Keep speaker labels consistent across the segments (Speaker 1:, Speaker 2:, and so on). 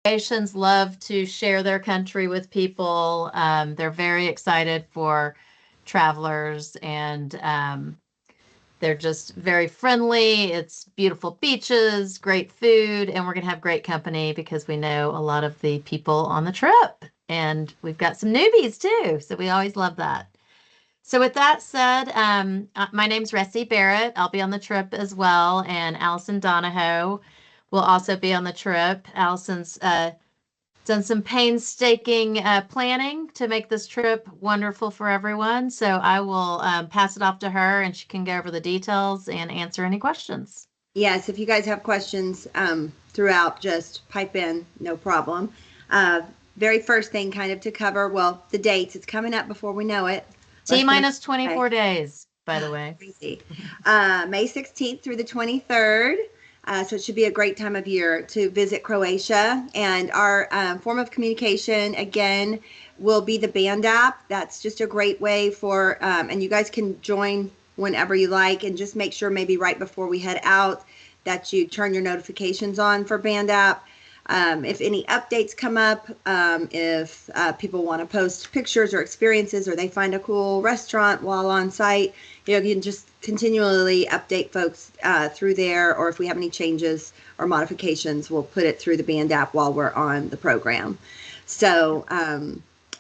Speaker 1: Croatians love to share their country with people. They're very excited for travelers, and they're just very friendly. It's beautiful beaches, great food, and we're going to have great company because we know a lot of the people on the trip. And we've got some newbies too, so we always love that. So with that said, my name's Ressie Barrett. I'll be on the trip as well, and Allison Donahoe will also be on the trip. Allison's done some painstaking planning to make this trip wonderful for everyone. So I will pass it off to her, and she can go over the details and answer any questions.
Speaker 2: Yes, if you guys have questions throughout, just pipe in, no problem. Very first thing kind of to cover, well, the dates. It's coming up before we know it.
Speaker 1: T minus 24 days, by the way.
Speaker 2: Crazy. May 16th through the 23rd. So it should be a great time of year to visit Croatia. And our form of communication, again, will be the band app. That's just a great way for, and you guys can join whenever you like, and just make sure maybe right before we head out that you turn your notifications on for band app. If any updates come up, if people want to post pictures or experiences, or they find a cool restaurant while on site, you can just continually update folks through there. Or if we have any changes or modifications, we'll put it through the band app while we're on the program. So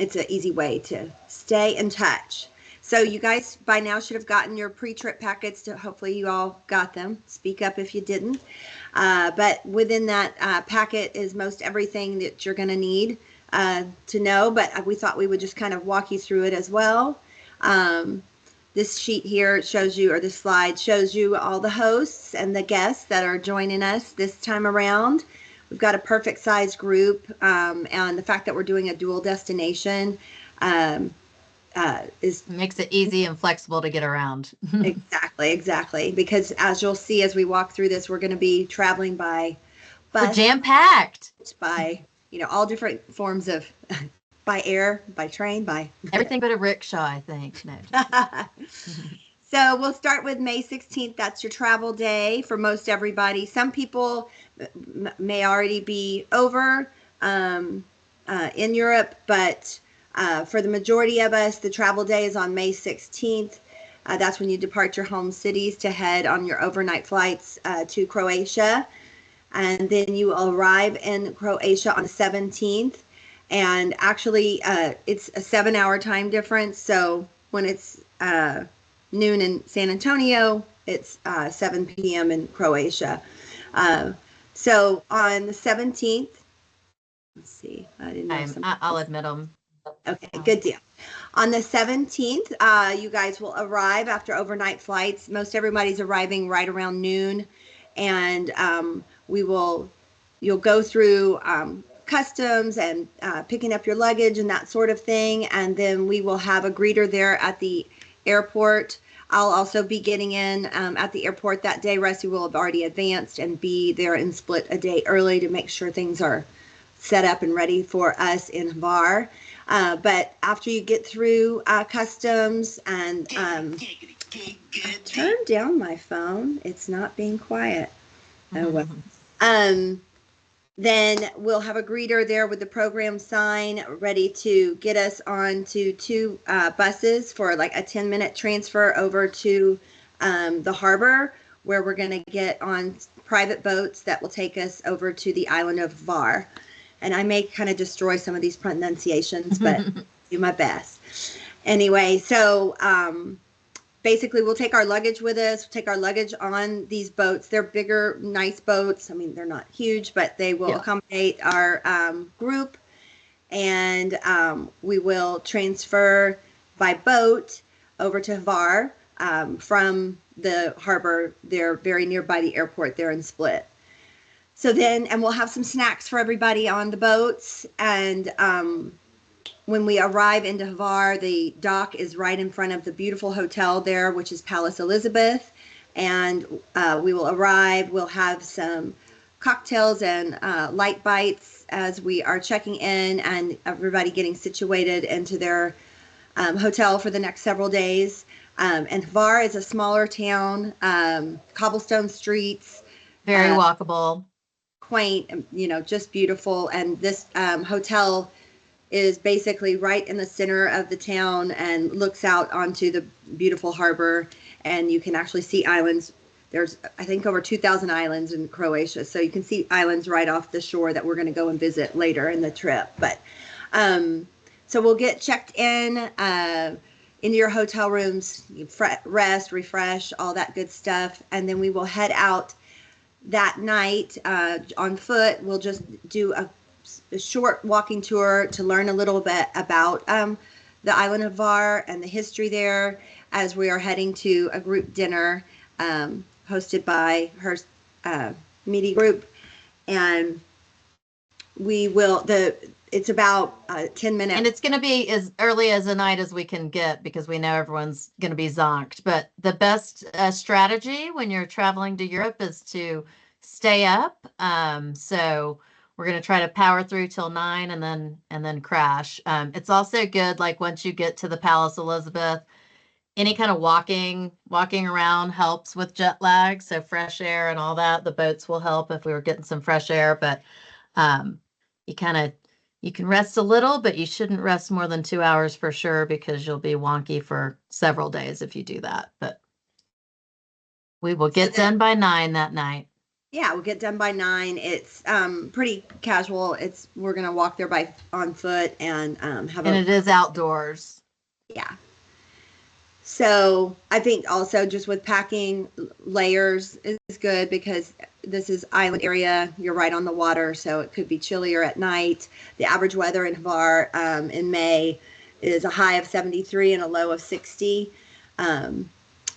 Speaker 2: it's an easy way to stay in touch. So you guys by now should have gotten your pre-trip packets. Hopefully you all got them. Speak up if you didn't. But within that packet is most everything that you're going to need to know. But we thought we would just kind of walk you through it as well. This sheet here shows you, or this slide shows you all the hosts and the guests that are joining us this time around. We've got a perfect size group, and the fact that we're doing a dual destination
Speaker 1: makes it easy and flexible to get around.
Speaker 2: Exactly. Because as you'll see as we walk through this, we're going to be traveling by bus,
Speaker 1: we're jam-packed,
Speaker 2: by all different forms of by air, by train, by
Speaker 1: everything but a rickshaw, I think. No.
Speaker 2: So we'll start with May 16th. That's your travel day for most everybody. Some people may already be over in Europe, but for the majority of us, the travel day is on May 16th. That's when you depart your home cities to head on your overnight flights to Croatia. And then you arrive in Croatia on the 17th. And actually, it's a 7-hour time difference. So when it's noon in San Antonio, it's 7 p.m. in Croatia. So on the 17th, let's see. I didn't know.
Speaker 1: I'll admit them.
Speaker 2: Okay, good deal. On the 17th, you guys will arrive after overnight flights. Most everybody's arriving right around noon, and you'll go through customs and picking up your luggage and that sort of thing, and then we will have a greeter there at the airport. I'll also be getting in at the airport that day. Rusty will have already advanced and be there in Split a day early to make sure things are set up and ready for us in Hvar. But after you get through customs and turn down my phone, it's not being quiet. Oh well. Then we'll have a greeter there with the program sign ready to get us on to 2 buses for like a 10-minute transfer over to the harbor, where we're going to get on private boats that will take us over to the island of Hvar. And I may kind of destroy some of these pronunciations, but do my best. Anyway, so basically we'll take our luggage with us. We'll take our luggage on these boats. They're bigger, nice boats. I mean, they're not huge, but they will accommodate our group. And we will transfer by boat over to Hvar from the harbor. They're very nearby the airport there in Split. So then, and we'll have some snacks for everybody on the boats. And when we arrive into Hvar, the dock is right in front of the beautiful hotel there, which is Palace Elizabeth. And we will arrive. We'll have some cocktails and light bites as we are checking in, and everybody getting situated into their hotel for the next several days. And Hvar is a smaller town, cobblestone streets.
Speaker 1: Very walkable.
Speaker 2: quaint, just beautiful. And this hotel is basically right in the center of the town and looks out onto the beautiful harbor, and you can actually see islands. There's, I think, over 2,000 islands in Croatia, so you can see islands right off the shore that we're going to go and visit later in the trip. But so we'll get checked in your hotel rooms, rest, refresh, all that good stuff, and then we will head out that night on foot. We'll just do a short walking tour to learn a little bit about the island of Var and the history there, as we are heading to a group dinner hosted by her media group. And we will, it's about 10 minutes.
Speaker 1: And it's going to be as early as a night as we can get, because we know everyone's going to be zonked. But the best strategy when you're traveling to Europe is to stay up. So we're going to try to power through till 9 and then crash. It's also good, like once you get to the Palace Elizabeth, any kind of walking around helps with jet lag. So fresh air and all that. The boats will help if we were getting some fresh air. But you can rest a little, but you shouldn't rest more than 2 hours for sure, because you'll be wonky for several days if you do that. But we will get done by 9 that night.
Speaker 2: Yeah, we'll get done by 9. It's pretty casual. We're gonna walk there on foot and
Speaker 1: it is outdoors.
Speaker 2: Yeah. So I think also just with packing, layers is good, because this is island area. You're right on the water, so it could be chillier at night. The average weather in Hvar in May is a high of 73 and a low of 60.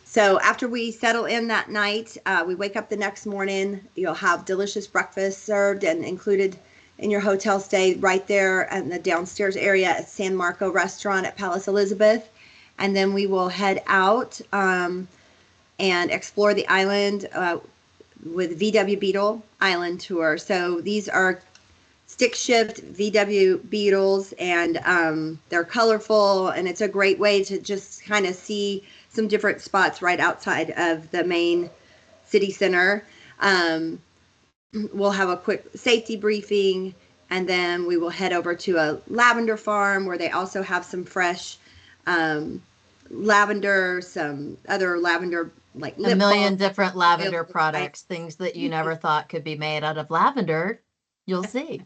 Speaker 2: So after we settle in that night, we wake up the next morning. You'll have delicious breakfast served and included in your hotel stay right there in the downstairs area at San Marco restaurant at Palace Elizabeth. And then we will head out and explore the island with VW Beetle Island Tour. So these are stick shift VW Beetles, and they're colorful, and it's a great way to just kind of see some different spots right outside of the main city center. We'll have a quick safety briefing, and then we will head over to a lavender farm where they also have some fresh lavender, some other lavender, like
Speaker 1: a million different lavender products, things that you never thought could be made out of lavender. You'll see.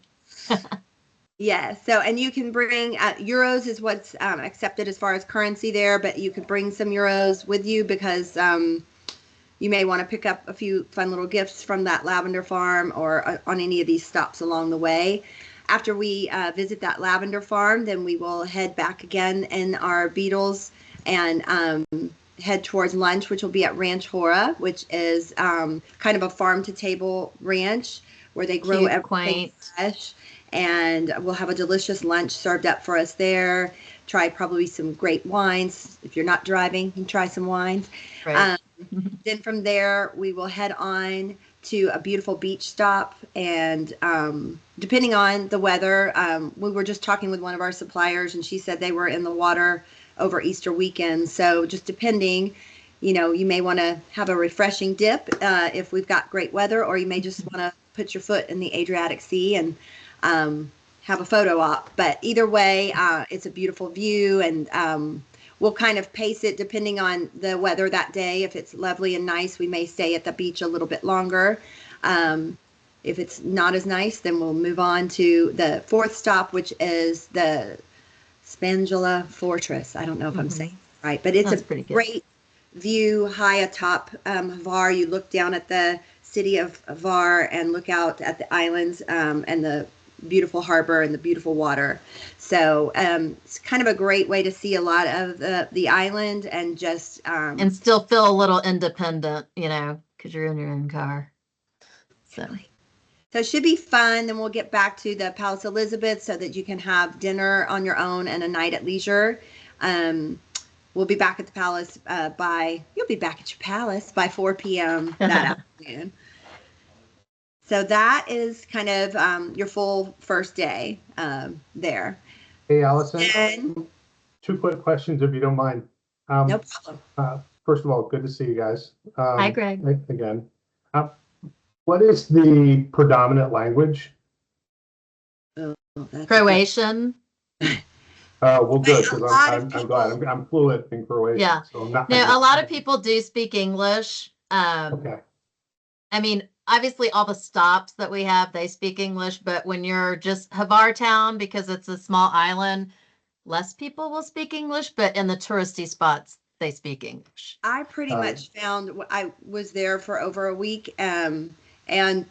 Speaker 2: Yeah. So, and you can bring euros is what's accepted as far as currency there, but you could bring some euros with you, because you may want to pick up a few fun little gifts from that lavender farm or on any of these stops along the way. After we visit that lavender farm, then we will head back again in our Beetles and head towards lunch, which will be at Ranch Hora, which is kind of a farm to table ranch where they grow everything fresh. And we'll have a delicious lunch served up for us there. Try probably some great wines. If you're not driving, you can try some wines. Right. Then from there, we will head on to a beautiful beach stop. And depending on the weather, we were just talking with one of our suppliers, and she said they were in the water over Easter weekend. So just depending, you may want to have a refreshing dip if we've got great weather, or you may just want to put your foot in the Adriatic Sea and have a photo op. But either way, it's a beautiful view, and we'll kind of pace it depending on the weather that day. If it's lovely and nice, we may stay at the beach a little bit longer. If it's not as nice, then we'll move on to the fourth stop, which is the Spangula Fortress. I don't know if I'm saying it right, but it's a great view high atop Hvar. You look down at the city of Hvar and look out at the islands and the beautiful harbor and the beautiful water. So it's kind of a great way to see a lot of the island and just
Speaker 1: and still feel a little independent, because you're in your own car. So
Speaker 2: it should be fun. Then we'll get back to the Palace Elizabeth so that you can have dinner on your own and a night at leisure. We'll be back at the palace you'll be back at your palace by 4 p.m. that afternoon. So that is kind of your full first day there.
Speaker 3: Hey, Allison, 2 quick questions, if you don't mind.
Speaker 2: No problem.
Speaker 3: First of all, good to see you guys.
Speaker 1: Hi, Greg.
Speaker 3: Again. What is the predominant language?
Speaker 2: Oh, that's
Speaker 1: Croatian.
Speaker 3: Well, good,
Speaker 2: A
Speaker 3: because
Speaker 2: lot of
Speaker 3: I'm glad.
Speaker 2: people-
Speaker 3: I'm fluent in Croatian,
Speaker 1: Yeah.
Speaker 3: so I'm not.
Speaker 1: Now, a lot of people do speak English.
Speaker 3: Okay.
Speaker 1: I mean, obviously all the stops that we have, they speak English, but when you're just Hvar Town, because it's a small island, less people will speak English, but in the touristy spots, they speak English.
Speaker 2: I pretty much found I was there for over a week, and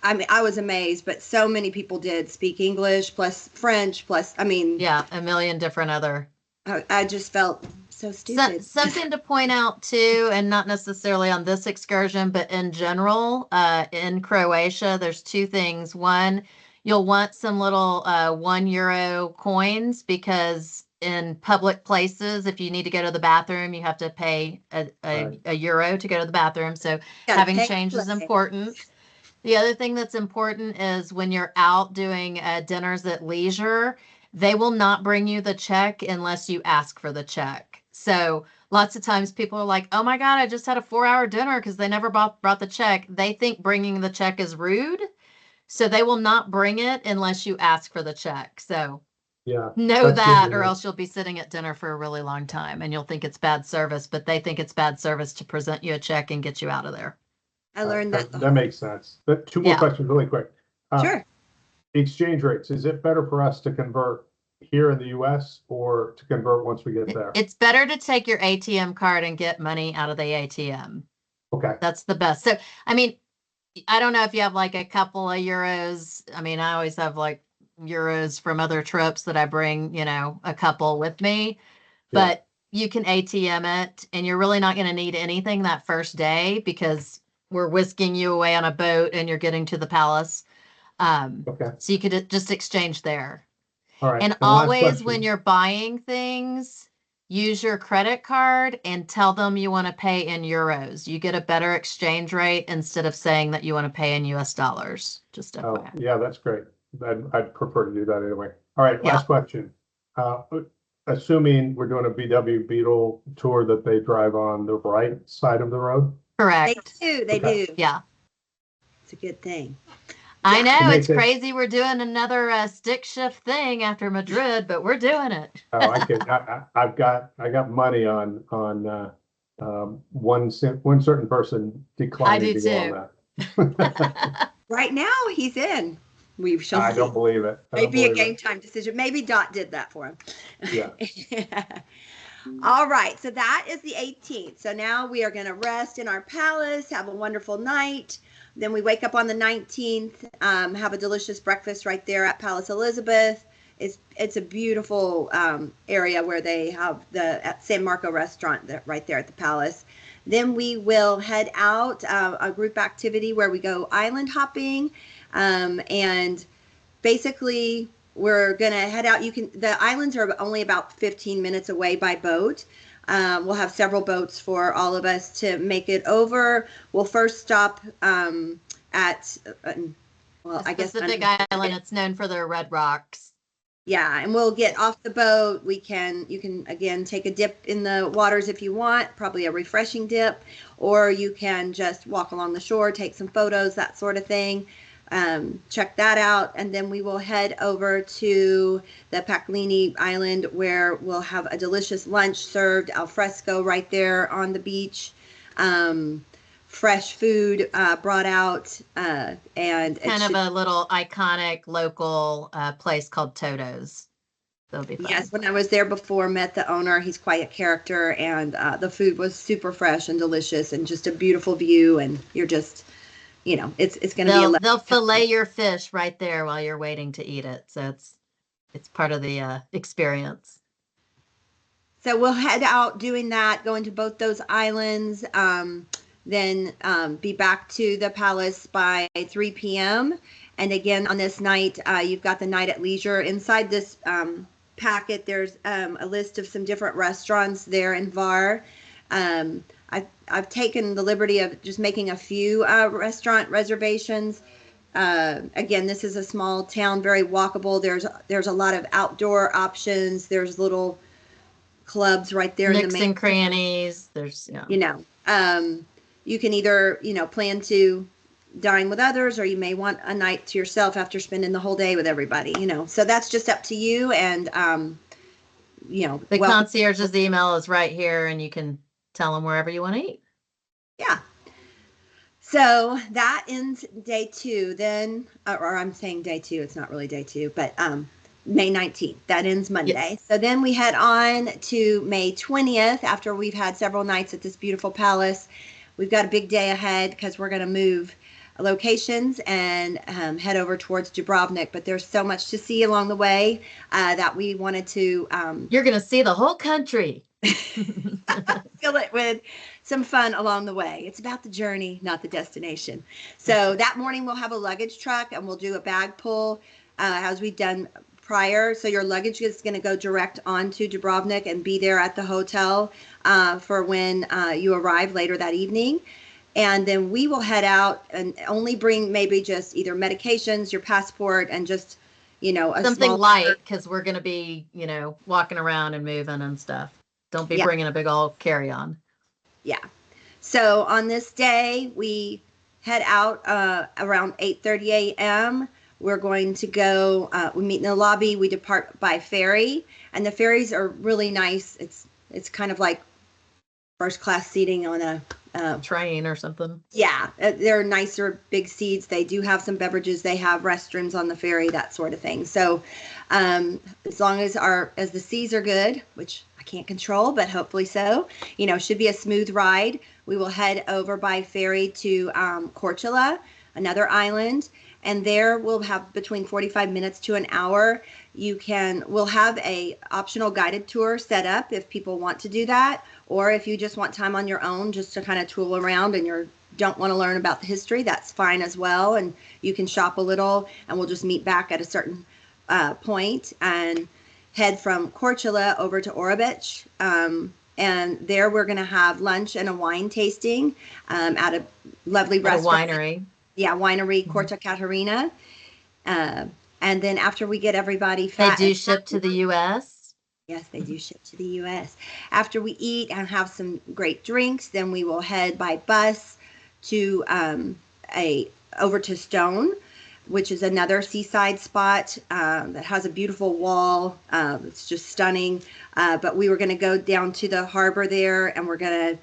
Speaker 2: I mean I was amazed, but so many people did speak English plus French plus I mean
Speaker 1: Yeah, a million different other.
Speaker 2: I just felt so stupid.
Speaker 1: Something to point out too, and not necessarily on this excursion, but in general, in Croatia, there's two things. One, you'll want some little €1 coins because in public places, if you need to go to the bathroom, you have to pay a euro to go to the bathroom. So
Speaker 2: Yeah,
Speaker 1: having
Speaker 2: pay
Speaker 1: change is
Speaker 2: play.
Speaker 1: important. The other thing that's important is when you're out doing dinners at leisure, they will not bring you the check unless you ask for the check. So lots of times people are like, oh my God, I just had a 4-hour dinner because they never brought the check. They think bringing the check is rude. So they will not bring it unless you ask for the check. So
Speaker 3: Yeah.
Speaker 1: know
Speaker 3: that's
Speaker 1: that,
Speaker 3: good
Speaker 1: or
Speaker 3: to know.
Speaker 1: else you'll be sitting at dinner for a really long time and you'll think it's bad service, but they think it's bad service to present you a check and get you out of there.
Speaker 2: I learned that.
Speaker 3: That makes sense. But two more
Speaker 1: Yeah.
Speaker 3: questions really quick.
Speaker 2: Sure.
Speaker 3: Exchange rates, is it better for us to convert here in the US or to convert once we get there?
Speaker 1: It's better to take your ATM card and get money out of the ATM.
Speaker 3: Okay.
Speaker 1: That's the best. So, I mean, I don't know if you have like a couple of euros. I mean, I always have like euros from other trips that I bring, a couple with me, but you can ATM it and you're really not going to need anything that first day because we're whisking you away on a boat and you're getting to the palace.
Speaker 3: Okay.
Speaker 1: So you could just exchange there.
Speaker 3: All right.
Speaker 1: And
Speaker 3: last
Speaker 1: always when
Speaker 3: question.
Speaker 1: you're buying things, use your credit card and tell them you want to pay in euros. You get a better exchange rate instead of saying that you want to pay in US dollars. Just
Speaker 3: Oh,
Speaker 1: FYI.
Speaker 3: yeah, that's great. I'd prefer to do that anyway. All right,
Speaker 1: Yeah.
Speaker 3: last question. Assuming we're doing a VW Beetle tour that they drive on the right side of the road?
Speaker 2: They
Speaker 1: Correct.
Speaker 2: do. They
Speaker 3: Okay.
Speaker 2: do.
Speaker 1: Yeah.
Speaker 2: It's a good thing.
Speaker 1: I
Speaker 2: Yeah.
Speaker 1: know
Speaker 3: Make
Speaker 1: it's
Speaker 3: it-
Speaker 1: crazy. We're doing another stick shift thing after Madrid, but we're doing it.
Speaker 3: Oh, I could, I got money on one certain person declining
Speaker 1: do
Speaker 3: to go on that.
Speaker 2: Right now he's in. We shall
Speaker 3: I
Speaker 2: see.
Speaker 3: don't believe it. I don't
Speaker 2: Maybe a
Speaker 3: believe
Speaker 2: game
Speaker 3: it.
Speaker 2: time decision. Maybe Dot did that for him.
Speaker 3: Yeah.
Speaker 2: All right. So that is the 18th. So now we are going to rest in our palace, have a wonderful night. Then we wake up on the 19th, have a delicious breakfast right there at Palace Elizabeth. It's a beautiful area where they have at San Marco restaurant right there at the palace. Then we will head out a group activity where we go island hopping, and basically we're gonna head out. The islands are only about 15 minutes away by boat. We'll have several boats for all of us to make it over. We'll first stop at
Speaker 1: I guess Pacific Island. It's known for their red rocks.
Speaker 2: Yeah, and we'll get off the boat. You can again take a dip in the waters if you want, probably a refreshing dip, or you can just walk along the shore, take some photos, that sort of thing. Check that out, and then we will head over to the Paclini Island where we'll have a delicious lunch served al fresco right there on the beach. Fresh food brought out, and
Speaker 1: kind of a little iconic local place called Toto's. That'll be fun.
Speaker 2: Yes, when I was there before, met the owner. He's quite a character, and the food was super fresh and delicious, and just a beautiful view. And you're just, it's going to be.
Speaker 1: They'll fillet your fish right there while you're waiting to eat it. So it's part of the experience.
Speaker 2: So we'll head out doing that, going to both those islands. Then be back to the palace by 3 p.m. And again, on this night, you've got the night at leisure. Inside this packet, there's a list of some different restaurants there in Var. I've taken the liberty of just making a few restaurant reservations. Again, this is a small town, very walkable. There's a lot of outdoor options. There's little clubs right there in the main.
Speaker 1: Nooks and crannies. There's
Speaker 2: you can either, plan to dine with others, or you may want a night to yourself after spending the whole day with everybody, so that's just up to you. And
Speaker 1: The
Speaker 2: welcome.
Speaker 1: concierge's email is right here, and you can tell them wherever you want to eat.
Speaker 2: Yeah. So that ends day 2. Then, or I'm saying day 2, it's not really day 2, but May 19th, that ends Monday.
Speaker 1: Yes.
Speaker 2: So then we head on to May 20th after we've had several nights at this beautiful palace. We've got a big day ahead because we're going to move locations and head over towards Dubrovnik. But there's so much to see along the way that we wanted to.
Speaker 1: You're going to see the whole country.
Speaker 2: Fill it with some fun along the way. It's about the journey, not the destination. So that morning we'll have a luggage truck and we'll do a bag pull as we've done prior. So your luggage is going to go direct onto Dubrovnik and be there at the hotel for when you arrive later that evening. And then we will head out and only bring maybe just either medications, your passport, and just,
Speaker 1: something light, because we're going to be, walking around and moving and stuff. Don't be bringing a big old carry-on.
Speaker 2: Yeah. So on this day, we head out around 8:30 a.m. We're going to go, we meet in the lobby. We depart by ferry, and the ferries are really nice. It's kind of like first class seating on a
Speaker 1: train or something.
Speaker 2: Yeah, they're nicer, big seats. They do have some beverages. They have restrooms on the ferry, that sort of thing. So as long as the seas are good, which I can't control, but hopefully so, should be a smooth ride. We will head over by ferry to Korčula, another island, and there we'll have between 45 minutes to an hour. We'll have a optional guided tour set up if people want to do that, or if you just want time on your own just to kind of tool around and you don't want to learn about the history, that's fine as well. And you can shop a little, and we'll just meet back at a certain point and head from Korčula over to Orebić. And there we're going to have lunch and a wine tasting at a lovely restaurant.
Speaker 1: A winery.
Speaker 2: Yeah, winery, Corta Catarina. And then after we get everybody fat.
Speaker 1: They do ship to the U.S.?
Speaker 2: Yes, they do ship to the U.S. After we eat and have some great drinks, then we will head by bus to over to Stone, which is another seaside spot that has a beautiful wall. It's just stunning. But we were going to go down to the harbor there, and we're going to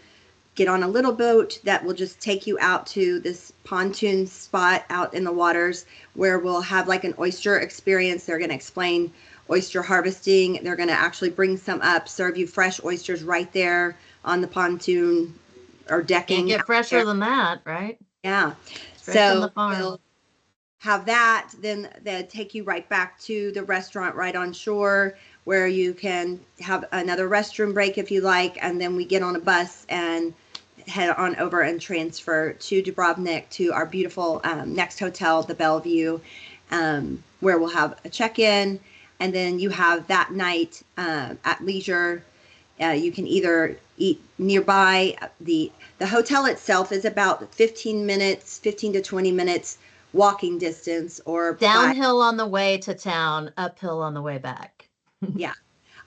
Speaker 2: get on a little boat that will just take you out to this pontoon spot out in the waters where we'll have like an oyster experience. They're going to explain oyster harvesting. They're going to actually bring some up, serve you fresh oysters right there on the pontoon or decking.
Speaker 1: Can't get fresher than that, right?
Speaker 2: Yeah.
Speaker 1: Straight from
Speaker 2: So
Speaker 1: the farm.
Speaker 2: we'll have that, then they take you right back to the restaurant right on shore where you can have another restroom break if you like, and then we get on a bus and head on over and transfer to Dubrovnik to our beautiful next hotel, the Bellevue, where we'll have a check-in, and then you have that night at leisure. You can either eat nearby. The hotel itself is about 15 to 20 minutes walking distance, or
Speaker 1: downhill on the way to town, uphill on the way back.
Speaker 2: Yeah.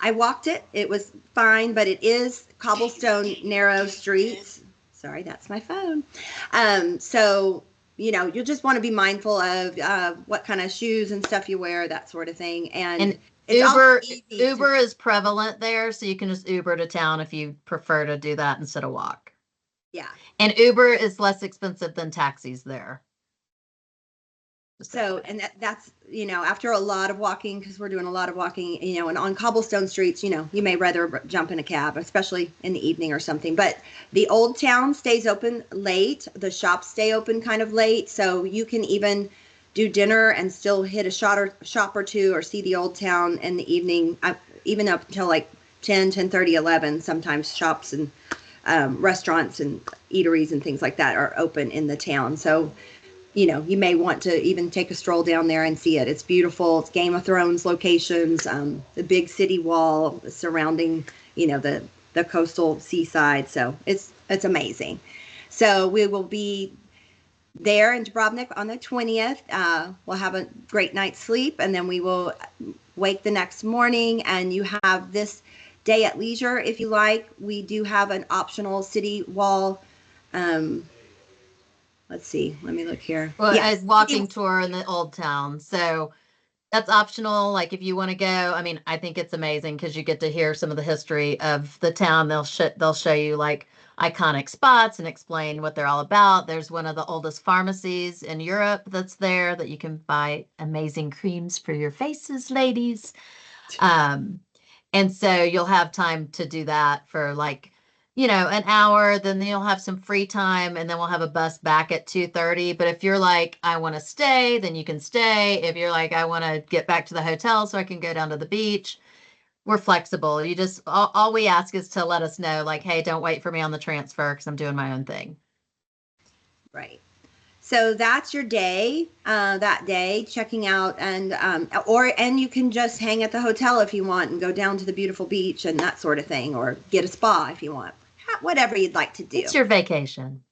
Speaker 2: I walked it. It was fine, but it is cobblestone, narrow streets. Sorry, that's my phone. So, you'll just want to be mindful of what kind of shoes and stuff you wear, that sort of thing. And it's
Speaker 1: Uber is prevalent there, so you can just Uber to town if you prefer to do that instead of walk.
Speaker 2: Yeah.
Speaker 1: And Uber is less expensive than taxis there.
Speaker 2: So, and that's, after a lot of walking, because we're doing a lot of walking, and on cobblestone streets, you may rather jump in a cab, especially in the evening or something. But the old town stays open late. The shops stay open kind of late. So you can even do dinner and still hit a shop or two or see the old town in the evening, even up until like 10:30, 11. Sometimes shops and restaurants and eateries and things like that are open in the town. So you may want to even take a stroll down there and see it. It's beautiful. It's Game of Thrones locations, the big city wall surrounding, the coastal seaside. So it's amazing. So we will be there in Dubrovnik on the 20th. We'll have a great night's sleep, and then we will wake the next morning, and you have this day at leisure if you like. We do have an optional city wall let's see. Let me look here.
Speaker 1: Well,
Speaker 2: Yes.
Speaker 1: a walking tour in the old town. So that's optional. Like if you want to go, I mean, I think it's amazing because you get to hear some of the history of the town. They'll show you like iconic spots and explain what they're all about. There's one of the oldest pharmacies in Europe that's there that you can buy amazing creams for your faces, ladies. Um, and so you'll have time to do that for like, an hour, then you'll have some free time and then we'll have a bus back at 2:30. But if you're like, I want to stay, then you can stay. If you're like, I want to get back to the hotel so I can go down to the beach, we're flexible. You just, all we ask is to let us know like, hey, don't wait for me on the transfer because I'm doing my own thing.
Speaker 2: Right. So that's your day, that day, checking out, and you can just hang at the hotel if you want and go down to the beautiful beach and that sort of thing, or get a spa if you want, whatever you'd like to do.
Speaker 1: It's your vacation.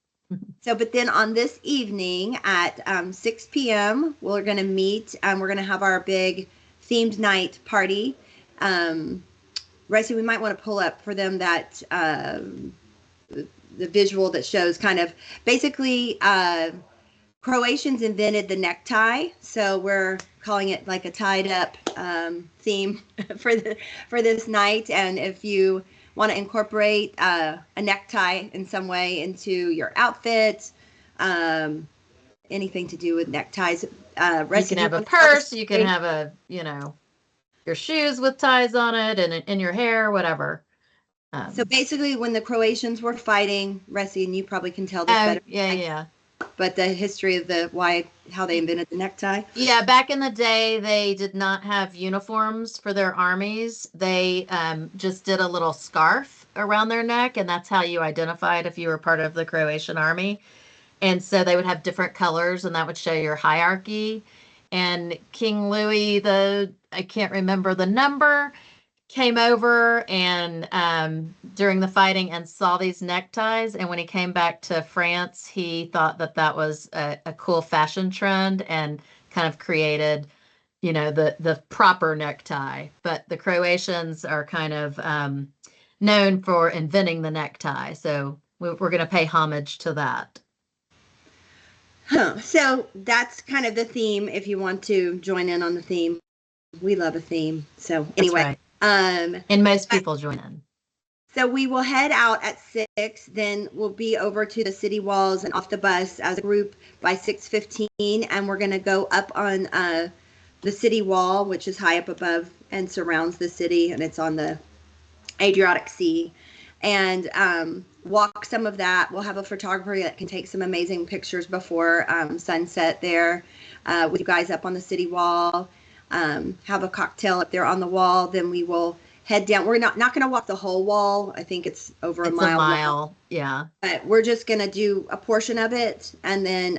Speaker 2: So, but then on this evening at 6 p.m., we're going to meet, we're going to have our big themed night party. Ricey, we might want to pull up for them that, the visual that shows kind of basically, Croatians invented the necktie, so we're calling it like a tied up theme for this night. And if you want to incorporate a necktie in some way into your outfit, anything to do with neckties,
Speaker 1: you can have a purse, you can have your shoes with ties on it, and in your hair, whatever.
Speaker 2: So basically, when the Croatians were fighting, Reci, and you probably can tell this better.
Speaker 1: Yeah.
Speaker 2: But the history of how they invented the necktie.
Speaker 1: Yeah, back in the day, they did not have uniforms for their armies. They just did a little scarf around their neck, and that's how you identified if you were part of the Croatian army. And so they would have different colors, and that would show your hierarchy. And King Louis, I can't remember the number, came over and during the fighting and saw these neckties. And when he came back to France, he thought that was a cool fashion trend and kind of created, the proper necktie. But the Croatians are kind of known for inventing the necktie. So we're going to pay homage to that.
Speaker 2: So that's kind of the theme. If you want to join in on the theme, we love a theme. So anyway.
Speaker 1: That's right. And most people join in.
Speaker 2: So we will head out at 6, then we'll be over to the city walls and off the bus as a group by 6:15, and we're going to go up on the city wall, which is high up above and surrounds the city, and it's on the Adriatic Sea, and walk some of that. We'll have a photographer that can take some amazing pictures before sunset there with you guys up on the city wall. Have a cocktail up there on the wall. Then we will head down. We're not going to walk the whole wall. I think it's over a mile.
Speaker 1: A mile, yeah.
Speaker 2: But we're just going to do a portion of it, and then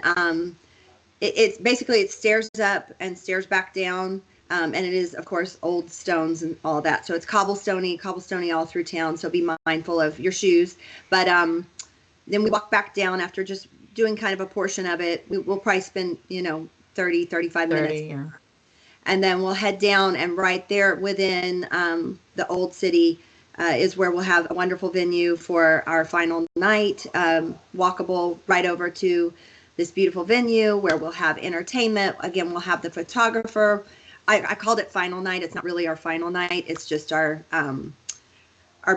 Speaker 2: it's basically it stairs up and stairs back down, and it is of course old stones and all that. So it's cobblestoney all through town. So be mindful of your shoes. But then we walk back down after just doing kind of a portion of it. We'll probably spend 30, 35 minutes.
Speaker 1: Yeah.
Speaker 2: And then we'll head down, and right there within the old city is where we'll have a wonderful venue for our final night, walkable right over to this beautiful venue where we'll have entertainment. Again, we'll have the photographer. I called it final night. It's not really our final night. It's just our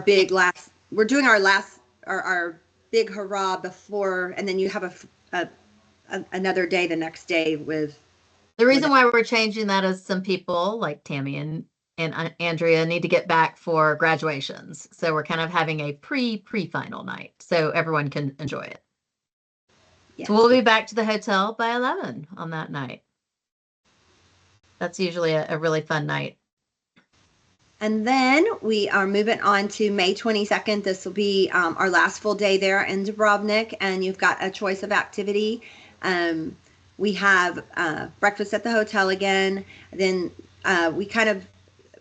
Speaker 2: big last. We're doing our big hurrah before, and then you have another day the next day with.
Speaker 1: The reason why we're changing that is some people like Tammy and Andrea need to get back for graduations. So we're kind of having a pre-final night so everyone can enjoy it. Yes. So we'll be back to the hotel by 11 on that night. That's usually a really fun night.
Speaker 2: And then we are moving on to May 22nd. This will be our last full day there in Dubrovnik, and you've got a choice of activity. We have breakfast at the hotel again. Then we kind of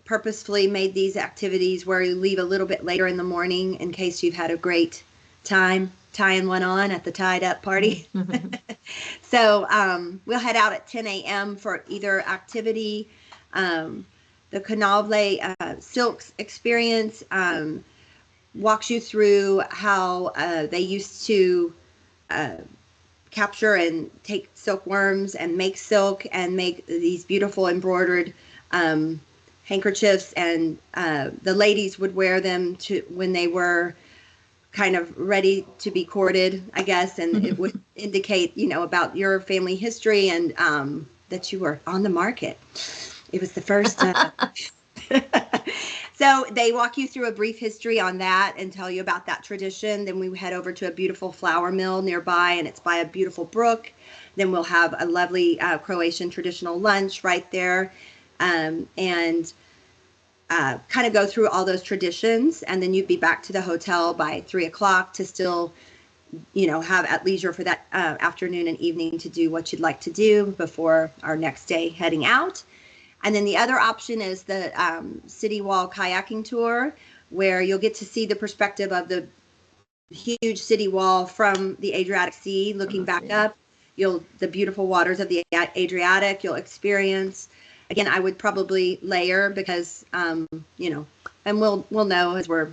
Speaker 2: purposefully made these activities where you leave a little bit later in the morning in case you've had a great time tying one on at the tied up party. So we'll head out at 10 a.m. for either activity. The Canavle Silks experience walks you through how they used to capture and take silkworms and make silk and make these beautiful embroidered handkerchiefs, and the ladies would wear them to when they were kind of ready to be courted, I guess, and it would indicate, about your family history and that you were on the market. It was the first. So they walk you through a brief history on that and tell you about that tradition. Then we head over to a beautiful flour mill nearby, and it's by a beautiful brook. Then we'll have a lovely Croatian traditional lunch right there, and kind of go through all those traditions. And then you'd be back to the hotel by 3 o'clock to still, have at leisure for that afternoon and evening to do what you'd like to do before our next day heading out. And then the other option is the city wall kayaking tour, where you'll get to see the perspective of the huge city wall from the Adriatic Sea, looking back up. The beautiful waters of the Adriatic you'll experience. Again, I would probably layer because, and we'll know as we're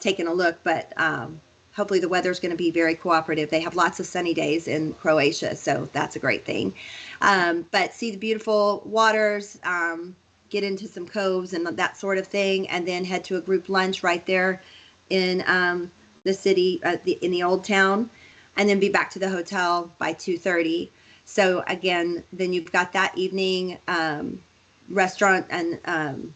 Speaker 2: taking a look, but hopefully the weather's going to be very cooperative. They have lots of sunny days in Croatia, so that's a great thing. But see the beautiful waters, get into some coves and that sort of thing, and then head to a group lunch right there in the city, in the old town, and then be back to the hotel by 2:30. So again, then you've got that evening restaurant and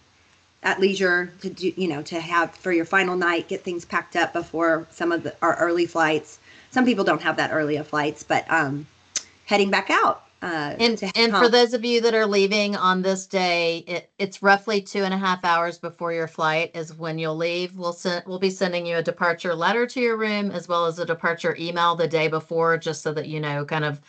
Speaker 2: at leisure to do, to have for your final night, get things packed up before some of our early flights. Some people don't have that early of flights, but heading back out.
Speaker 1: And for those of you that are leaving on this day, it's roughly 2.5 hours before your flight is when you'll leave. We'll be sending you a departure letter to your room as well as a departure email the day before, just so that you know kind of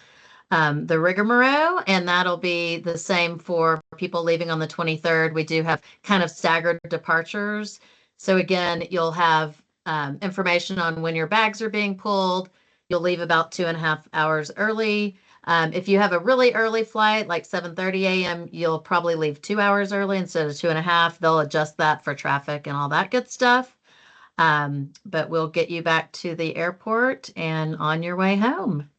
Speaker 1: the rigmarole, and that'll be the same for people leaving on the 23rd. We do have kind of staggered departures. So again, you'll have information on when your bags are being pulled. You'll leave about 2.5 hours early. If you have a really early flight, like 7:30 a.m., you'll probably leave 2 hours early instead of 2.5. They'll adjust that for traffic and all that good stuff. But we'll get you back to the airport and on your way home.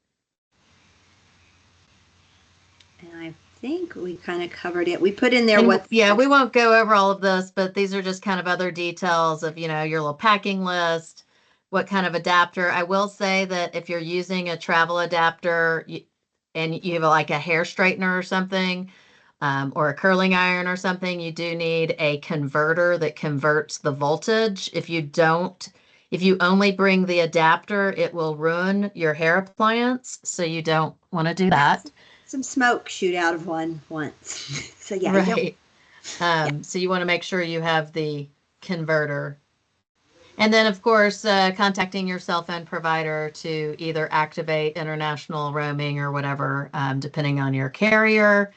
Speaker 2: And I think we kind of covered it. We put in there
Speaker 1: we won't go over all of this, but these are just kind of other details of, your little packing list, what kind of adapter. I will say that if you're using a travel adapter and you have like a hair straightener or something, or a curling iron or something, you do need a converter that converts the voltage. If you only bring the adapter, it will ruin your hair appliance. So you don't want to do that.
Speaker 2: Some smoke shoot out of one once. So yeah.
Speaker 1: Right. So you want to make sure you have the converter. And then, of course, contacting your cell phone provider to either activate international roaming or whatever, depending on your carrier.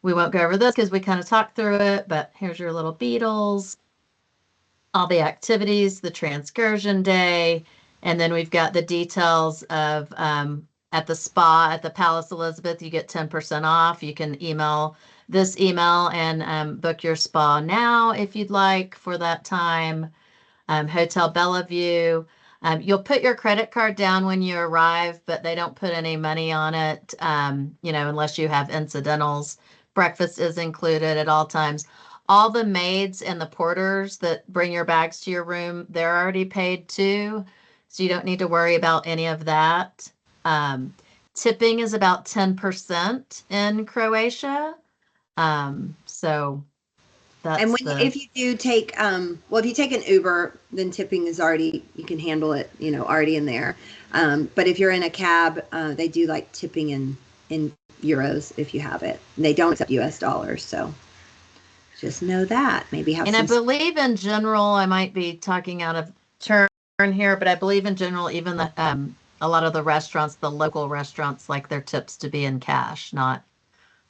Speaker 1: We won't go over this because we kind of talked through it, but here's your little beetles, all the activities, the transcursion day, and then we've got the details of at the spa at the Palace Elizabeth, you get 10% off. You can email this email and book your spa now if you'd like for that time. Hotel Bellevue. You'll put your credit card down when you arrive, but they don't put any money on it, unless you have incidentals. Breakfast is included at all times. All the maids and the porters that bring your bags to your room, they're already paid too, so you don't need to worry about any of that. Tipping is about 10% in Croatia. So that's
Speaker 2: if you do take if you take an Uber, then tipping is already, you can handle it, already in there. But if you're in a cab, they do like tipping in euros if you have it. And they don't accept US dollars, so just know that. Maybe have. And
Speaker 1: I believe in general, I might be talking out of turn here, but I believe in general, even the a lot of the restaurants, the local restaurants, like their tips to be in cash, not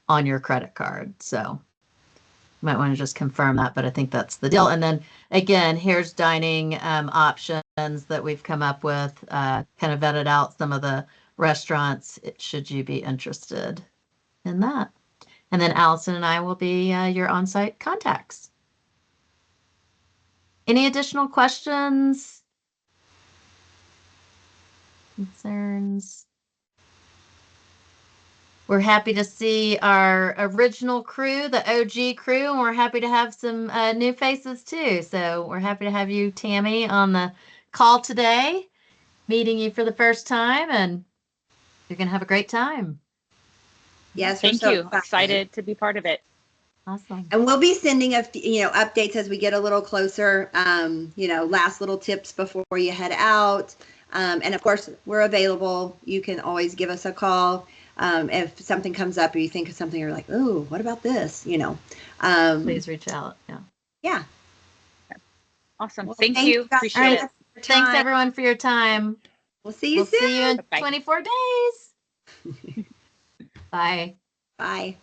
Speaker 1: on your credit card. So you might want to just confirm that, but I think that's the deal. And then again, here's dining options that we've come up with, kind of vetted out some of the restaurants, should you be interested in that. And then Allison and I will be your on-site contacts. Any additional questions? Concerns? we're happy to see our original crew, the OG crew, and we're happy to have some new faces too. So we're happy to have you, Tammy, on the call today, meeting you for the first time, and you're going to have a great time.
Speaker 2: Yes,
Speaker 4: Thank you. Excited to be part of it.
Speaker 1: Awesome.
Speaker 2: And we'll be sending updates as we get a little closer. Last little tips before you head out. And of course, we're available. You can always give us a call if something comes up or you think of something. You're like, oh, what about this?
Speaker 1: Please reach out. Yeah.
Speaker 2: Yeah.
Speaker 4: Awesome.
Speaker 2: Well,
Speaker 4: thank you.
Speaker 2: guys
Speaker 4: Appreciate
Speaker 1: All
Speaker 4: it.
Speaker 1: right. Thanks everyone for your time.
Speaker 2: We'll see you
Speaker 1: We'll
Speaker 2: soon.
Speaker 1: see you in
Speaker 4: Bye-bye.
Speaker 1: 24 days. Bye.
Speaker 2: Bye.